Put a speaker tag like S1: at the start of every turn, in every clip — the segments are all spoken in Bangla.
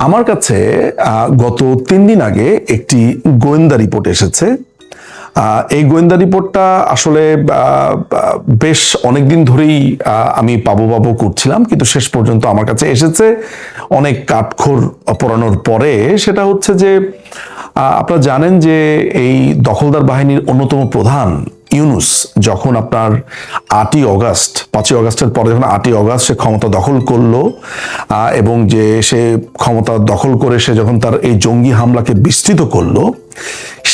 S1: আমার কাছে গত 3 দিন আগে একটি গোয়েন্দা রিপোর্ট এসেছে। এই গোয়েন্দা রিপোর্টটা আসলে বেশ অনেকদিন ধরেই আমি পাবো পাবো করছিলাম, কিন্তু শেষ পর্যন্ত আমার কাছে এসেছে অনেক কাঠখড় পোড়ানোর পরে। সেটা হচ্ছে যে আপনারা জানেন যে এই দখলদার বাহিনীর অন্যতম প্রধান ইউনুস যখন আপনার 5ই অগাস্টের পরে যখন 8ই অগাস্ট সে ক্ষমতা দখল করলো, এবং যে সে ক্ষমতা দখল করে সে যখন তার এই জঙ্গি হামলাকে বিস্তৃত করলো,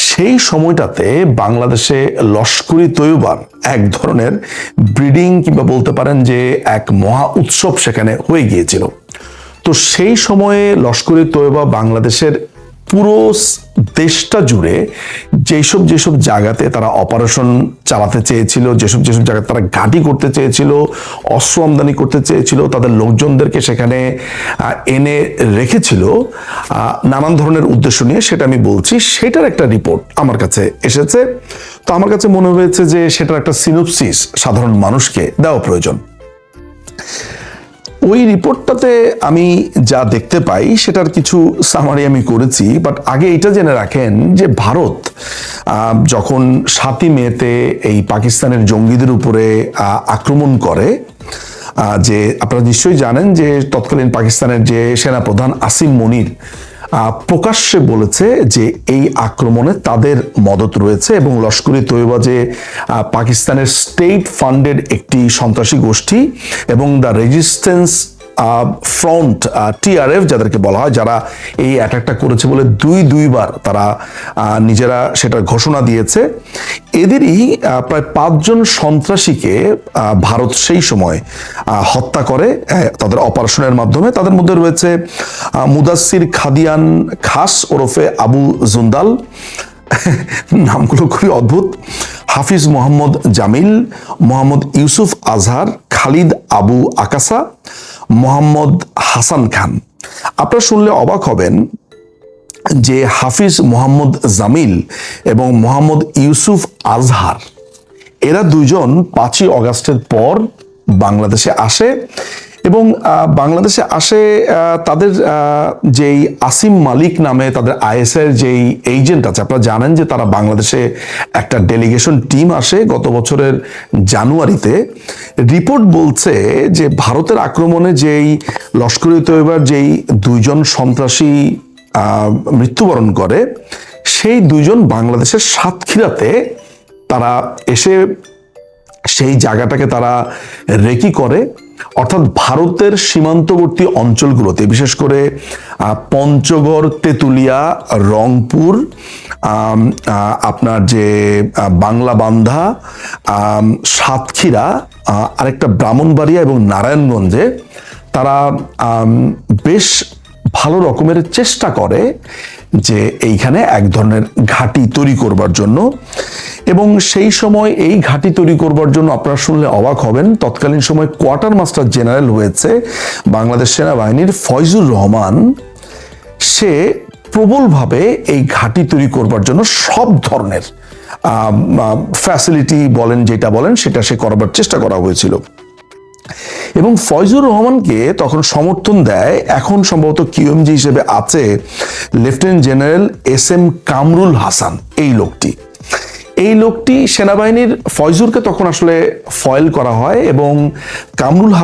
S1: সেই সময়টাতে বাংলাদেশে লস্করি তৈয়বার এক ধরনের ব্রিডিং কিংবা বলতে পারেন যে এক মহা উৎসব সেখানে হয়ে গিয়েছিল। তো সেই সময়ে লস্করি তৈয়বা বাংলাদেশের পুরো দেশটা জুড়ে যেসব জায়গাতে তারা অপারেশন চালাতে চেয়েছিল, যেসব জায়গায় তারা ঘাঁটি করতে চেয়েছিল, অস্ত্র আমদানি করতে চেয়েছিল, তাদের লোকজনদেরকে সেখানে এনে রেখেছিল নানান ধরনের উদ্দেশ্য নিয়ে, সেটা আমি বলছি। সেটার একটা রিপোর্ট আমার কাছে এসেছে। তো আমার কাছে মনে হয়েছে যে সেটার একটা সিনোপসিস সাধারণ মানুষকে দেওয়া প্রয়োজন। ওই রিপোর্টটাতে আমি যা দেখতে পাই সেটার কিছু সামারি আমি করেছি, বাট আগে এটা জেনে রাখেন যে ভারত যখন 7ই মেতে এই পাকিস্তানের জঙ্গিদের উপরে আক্রমণ করে, যে আপনারা নিশ্চয়ই জানেন যে তৎকালীন পাকিস্তানের যে সেনাপ্রধান আসিম মনির প্রকাশ্যে বলেছে যে এই আক্রমণে তাদের মদত রয়েছে, এবং লস্করি তৈয়বা যে পাকিস্তানের স্টেট ফান্ডেড একটি সন্ত্রাসী গোষ্ঠী এবং দ্য রেজিস্ট্যান্স ফ্রন্ট TRF যাদেরকে বলা হয়, যারা এই অ্যাটাকটা করেছে বলে দুইবার তারা নিজেরা সেটার ঘোষণা দিয়েছে, এদেরই প্রায় 5 জন সন্ত্রাসীকে ভারত সেই সময় হত্যা করে তাদের অপারেশনের মাধ্যমে। তাদের মধ্যে রয়েছে মুদাসসির খাদিয়ান খাস ওরফে আবু জুন্দাল, নামগুলো খুবই অদ্ভুত, হাফিজ মোহাম্মদ জামিল, মোহাম্মদ ইউসুফ আজহার, খালিদ আবু আকাসা, মোহাম্মদ হাসান খান। আপনারা শুনলে অবাক হবেন যে হাফিজ মোহাম্মদ জামিল এবং মোহাম্মদ ইউসুফ আজহার এরা দুজন 5ই অগাস্টের পর বাংলাদেশে আসে, এবং বাংলাদেশে আসে তাদের যেই আসিম মালিক নামে তাদের ISIর যেই এজেন্ট আছে, আপনারা জানেন যে তারা বাংলাদেশে একটা ডেলিগেশন টিম আসে গত বছরের জানুয়ারিতে। রিপোর্ট বলছে যে ভারতের আক্রমণে যেই লস্করি তৈয়বার যেই 2 জন সন্ত্রাসী মৃত্যুবরণ করে, সেই 2 জন বাংলাদেশের সাতক্ষীরাতে তারা এসে সেই জায়গাটাকে তারা রেকি করে, অর্থাৎ ভারতের সীমান্তবর্তী অঞ্চলগুলোতে, বিশেষ করে পঞ্চগড়, তেঁতুলিয়া, রংপুর, আপনার যে বাংলাবান্ধা, সাতক্ষীরা, আরেকটা ব্রাহ্মণবাড়িয়া এবং নারায়ণগঞ্জে তারা বেশ ভালো রকমের চেষ্টা করে যে এইখানে এক ধরনের ঘাঁটি তৈরি করবার জন্য। এবং সেই সময় এই ঘাঁটি তৈরি করবার জন্য আপনারা শুনলে অবাক হবেন, তৎকালীন সময় কোয়ার্টার মাস্টার জেনারেল হয়েছে বাংলাদেশ সেনাবাহিনীর ফয়জুর রহমান। সে প্রবলভাবে এই ঘাঁটি তৈরি করবার জন্য সব ধরনের ফ্যাসিলিটি বলেন, যেটা বলেন সেটা সে করবার চেষ্টা করা হয়েছিল। এবং ফয়জুর রহমানকে তখন সমর্থন দেয়, এখন সম্ভবত QMG হিসেবে আছে lieutenant general SM Kamrul Hasan. এই লোকটি সেনাবাহিনীর ফয়জুরকে তখন আসলে ফয়েল করা হয়, এবং কামরুল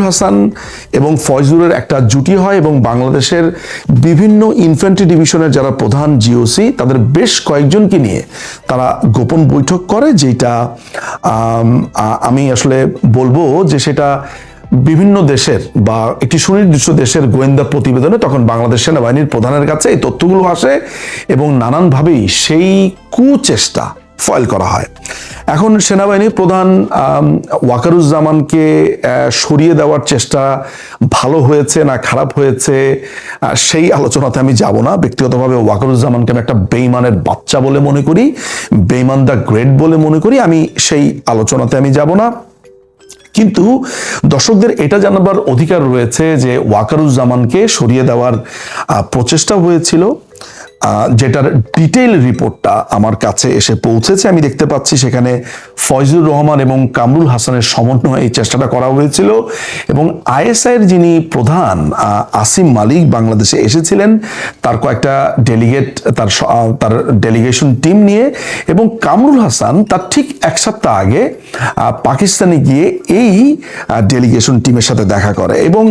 S1: হাসান এবং ফয়জুরের একটা জুটি হয়, এবং বাংলাদেশের বিভিন্ন ইনফ্যান্ট্রি ডিভিশনের যারা প্রধান GOC তাদের বেশ কয়েকজনকে নিয়ে তারা গোপন বৈঠক করে, যেটা আমি আসলে বলবো যে সেটা বিভিন্ন দেশের বা একটি সুনির্দিষ্ট দেশের গোয়েন্দা প্রতিবেদনে তখন বাংলাদেশ সেনাবাহিনীর প্রধানের কাছে এই তথ্যগুলো আসে, এবং নানানভাবেই সেই কুচেষ্টা ফয়েল করা হয়। এখন সেনাবাহিনীর প্রধান ওয়াকারুজ্জামানকে সরিয়ে দেওয়ার চেষ্টা ভালো হয়েছে না খারাপ হয়েছে সেই আলোচনাতে আমি যাব না। ব্যক্তিগতভাবে ওয়াকারুজ্জামানকে আমি একটা বেঈমানের বাচ্চা বলে মনে করি, বেঈমান দ্য গ্রেট বলে মনে করি, আমি সেই আলোচনাতে আমি যাব না। কিন্তু দর্শকদের এটা জানাবার অধিকার রয়েছে যে ওয়াকারুজ্জামানকে সরিয়ে দেওয়ার প্রচেষ্টা হয়েছিল, যেটার ডিটেইল রিপোর্টটা আমার কাছে এসে পৌঁছেছে, আমি দেখতে পাচ্ছি সেখানে ফয়জুর রহমান এবং কামরুল হাসানের সমন্বয়ে এই চেষ্টাটা করা হয়েছিল এবং আইএসআইয়ের যিনি প্রধান আসিম মালিক বাংলাদেশে এসেছিলেন, তার কয়েকটা ডেলিগেট, তার ডেলিগেশন টিম নিয়ে, এবং কামরুল হাসান তার ঠিক এক সপ্তাহ আগে পাকিস্তানে গিয়ে এই ডেলিগেশন টিমের সাথে দেখা করে। এবং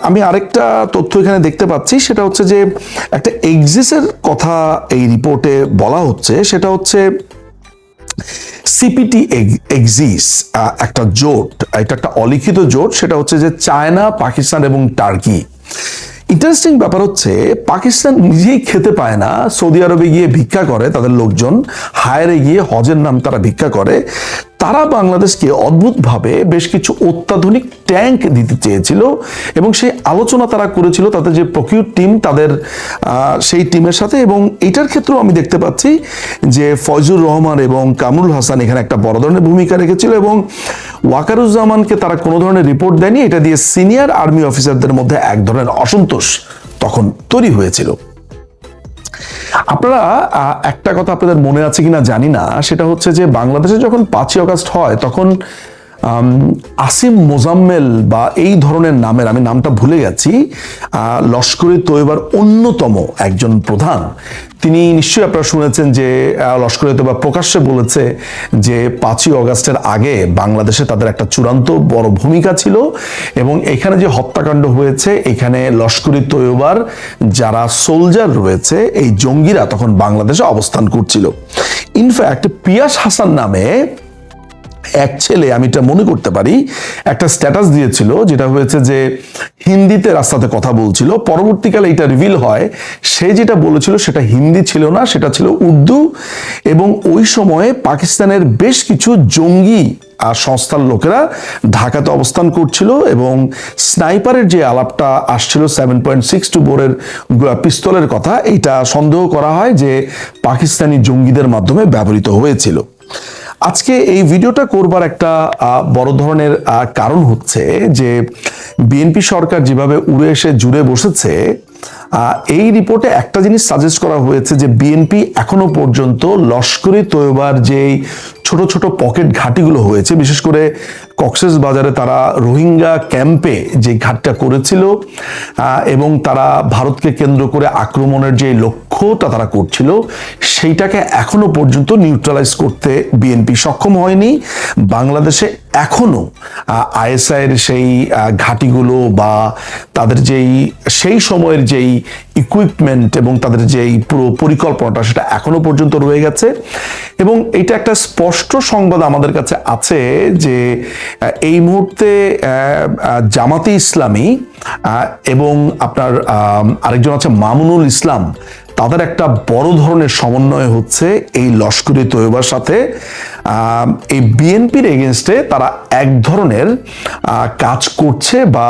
S1: আমি আরেকটা তথ্য এখানে দেখতে পাচ্ছি, সেটা হচ্ছে যে একটা এক্সিসের কথা এই রিপোর্টে বলা হচ্ছে, সেটা হচ্ছে সিপিটি এক্সিস একটা জোট, এটা একটা অলিখিত জোট, সেটা হচ্ছে যে চায়না, পাকিস্তান এবং টার্কি। ইন্টারেস্টিং ব্যাপার হচ্ছে পাকিস্তান নিজেই খেতে পায় না, সৌদি আরবে গিয়ে ভিক্ষা করে, তাদের লোকজন হায়ারে গিয়ে হজের নাম তারা ভিক্ষা করে, তারা বাংলাদেশকে অদ্ভুতভাবে বেশ কিছু অত্যাধুনিক ট্যাঙ্ক দিতে চেয়েছিল এবং সেই আলোচনা তারা করেছিল তাদের যে প্রকিউর টিম, তাদের সেই টিমের সাথে। এবং এটার ক্ষেত্রেও আমি দেখতে পাচ্ছি যে ফয়জুর রহমান এবং কামরুল হাসান এখানে একটা বড় ধরনের ভূমিকা রেখেছিল এবং ওয়াকারুজ্জামানকে তারা কোনো ধরনের রিপোর্ট দেয়নি। এটা দিয়ে সিনিয়র আর্মি অফিসারদের মধ্যে এক ধরনের অসন্তোষ তখন তৈরি হয়েছিল। আপনারা একটা কথা আপনাদের মনে আছে কিনা জানি না, সেটা হচ্ছে যে বাংলাদেশে যখন 5ই আগস্ট হয় তখন আসিম মোজাম্মেল বা এই ধরনের নামের, আমি নামটা ভুলে গেছি, লস্করে তৈয়বার অন্যতম একজন প্রধান, তিনি নিশ্চয়ই আপনারা শুনেছেন যে লস্করে তৈয়বা প্রকাশ্যে বলেছে যে 5ই আগস্টের আগে বাংলাদেশে তাদের একটা চূড়ান্ত বড় ভূমিকা ছিল এবং এখানে যে হত্যাকাণ্ড হয়েছে, এখানে লস্করে তৈয়বার যারা সোলজার রয়েছে, এই জঙ্গিরা তখন বাংলাদেশে অবস্থান করছিল। ইনফ্যাক্ট পিয়াস হাসান নামে এক ছেলে, আমি এটা মনে করতে পারি, একটা স্ট্যাটাস দিয়েছিল যেটা হয়েছে যে হিন্দিতে রাস্তাতে কথা বলছিল। পরবর্তীকালে এটা রিভিল হয় সে যেটা বলেছিল সেটা হিন্দি ছিল না, সেটা ছিল উর্দু। এবং ওই সময়ে পাকিস্তানের বেশ কিছু জঙ্গি সংস্থার লোকেরা ঢাকাতে অবস্থান করছিল এবং স্নাইপারের যে আলাপটা আসছিল 7.62 বোরের পিস্তলের কথা, এটা সন্দেহ করা হয় যে পাকিস্তানি জঙ্গিদের মাধ্যমে ব্যবহৃত হয়েছিল। আজকে এই ভিডিওটা করবার একটা বড় ধরনের কারণ হচ্ছে যে বিএনপি সরকার যেভাবে উড়ে এসে জুড়ে বসেছে, এই রিপোর্টে একটা জিনিস সাজেস্ট করা হয়েছে যে বিএনপি এখনো পর্যন্ত লস্করে তৈয়বার যেই ছোট ছোট পকেট ঘাঁটিগুলো হয়েছে, বিশেষ করে কক্সেস বাজারে তারা রোহিঙ্গা ক্যাম্পে যে ঘাটটা করেছিল এবং তারা ভারতকে কেন্দ্র করে আক্রমণের যে লক্ষ্যটা তারা করছিল, সেইটাকে এখনো পর্যন্ত নিউট্রালাইজ করতে বিএনপি সক্ষম হয়নি। বাংলাদেশে এখনো আইএসআইয়ের সেই ঘাঁটিগুলো বা তাদের সেই সময়ের যেই ইকুইপমেন্ট এবং তাদের যেই পুরো পরিকল্পনাটা, সেটা এখনো পর্যন্ত রয়ে গেছে। এবং এটা একটা স্পষ্ট সংবাদ আমাদের কাছে আছে যে এই মুহূর্তে জামাতে ইসলামী এবং আপনার আরেকজন আছে মামুনুল ইসলাম, তাদের একটা বড় ধরনের সমন্বয় হচ্ছে এই লস্করে তৈয়বার সাথে। এই বিএনপির এগেনস্টে তারা এক ধরনের কাজ করছে বা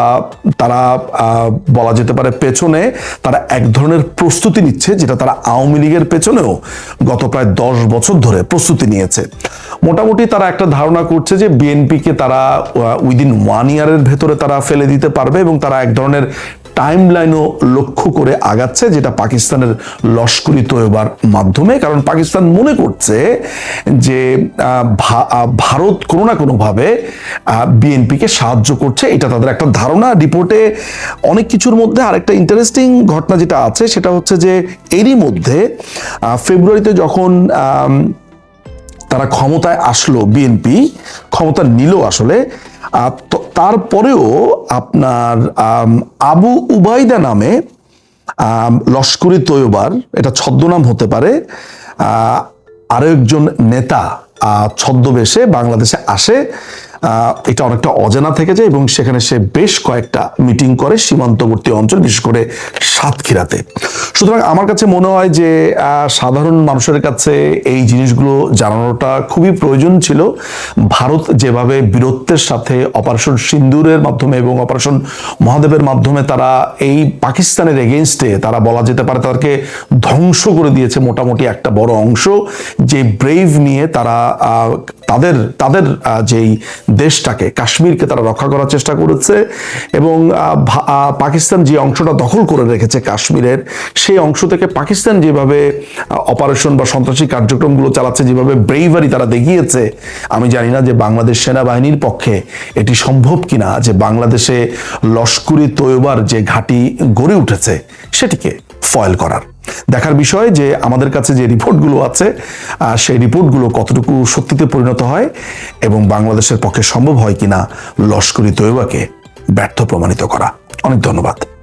S1: তারা বলা যেতে পারে পেছনে তারা এক ধরনের প্রস্তুতি নিচ্ছে, যেটা তারা আওয়ামী লীগের পেছনেও গত প্রায় 10 বছর ধরে প্রস্তুতি নিয়েছে। মোটামুটি তারা একটা ধারণা করছে যে বিএনপিকে তারা উইদিন 1 ইয়ারের ভেতরে তারা ফেলে দিতে পারবে এবং তারা এক ধরনের টাইম লাইনও লক্ষ্য করে আগাচ্ছে, যেটা পাকিস্তানের লস্করি তৈয়বার মাধ্যমে। কারণ পাকিস্তান মনে করছে যে ভারত কোনো না কোনোভাবে বিএনপিকে সাহায্য করছে, এটা তাদের একটা ধারণা। রিপোর্টে অনেক কিছুর মধ্যে আরেকটা ইন্টারেস্টিং ঘটনা যেটা আছে সেটা হচ্ছে যে এরই মধ্যে ফেব্রুয়ারিতে যখন তারা ক্ষমতায় আসলো, বিএনপি ক্ষমতা নিল আসলে, তারপরেও আপনার আবু উবাইদা নামে লস্করে তৈয়বার, এটা ছদ্মনাম হতে পারে, আরো একজন নেতা ছদ্মবেশে বাংলাদেশে আসে। এটা অনেকটা অজানা থেকে যায় এবং সেখানে সে বেশ কয়েকটা মিটিং করে সীমান্তবর্তী অঞ্চল, বিশেষ করে সাতক্ষীরাতে। সুতরাং আমার কাছে মনে হয় যে সাধারণ মানুষের কাছে এই জিনিসগুলো জানানোটা খুবই প্রয়োজন ছিল। ভারত যেভাবে বীরত্বের সাথে অপারেশন সিন্দুরের মাধ্যমে এবং অপারেশন মহাদেবের মাধ্যমে তারা এই পাকিস্তানের এগেইনস্টে তারা বলা যেতে পারে তাদেরকে ধ্বংস করে দিয়েছে মোটামুটি একটা বড় অংশ, যে ব্রেভ নিয়ে তারা তাদের যেই দেশটাকে, কাশ্মীরকে তারা রক্ষা করার চেষ্টা করেছে, এবং পাকিস্তান যে অংশটা দখল করে রেখেছে কাশ্মীরের, সেই অংশ থেকে পাকিস্তান যেভাবে অপারেশন বা সন্ত্রাসী কার্যক্রমগুলো চালাচ্ছে, যেভাবে ব্রেইভারি তারা দেখিয়েছে, আমি জানি না যে বাংলাদেশ সেনাবাহিনীর পক্ষে এটি সম্ভব কিনা যে বাংলাদেশে লস্করি তৈয়বার যে ঘাঁটি গড়ে উঠেছে সেটিকে ফয়েল করার। দেখার বিষয় যে আমাদের কাছে যে রিপোর্টগুলো আছে সেই রিপোর্টগুলো কতটুকু সত্যিতে পরিণত হয় এবং বাংলাদেশের পক্ষে সম্ভব হয় কিনা লস্করি তৈয়বাকে ব্যর্থ প্রমাণিত করা। অনেক ধন্যবাদ।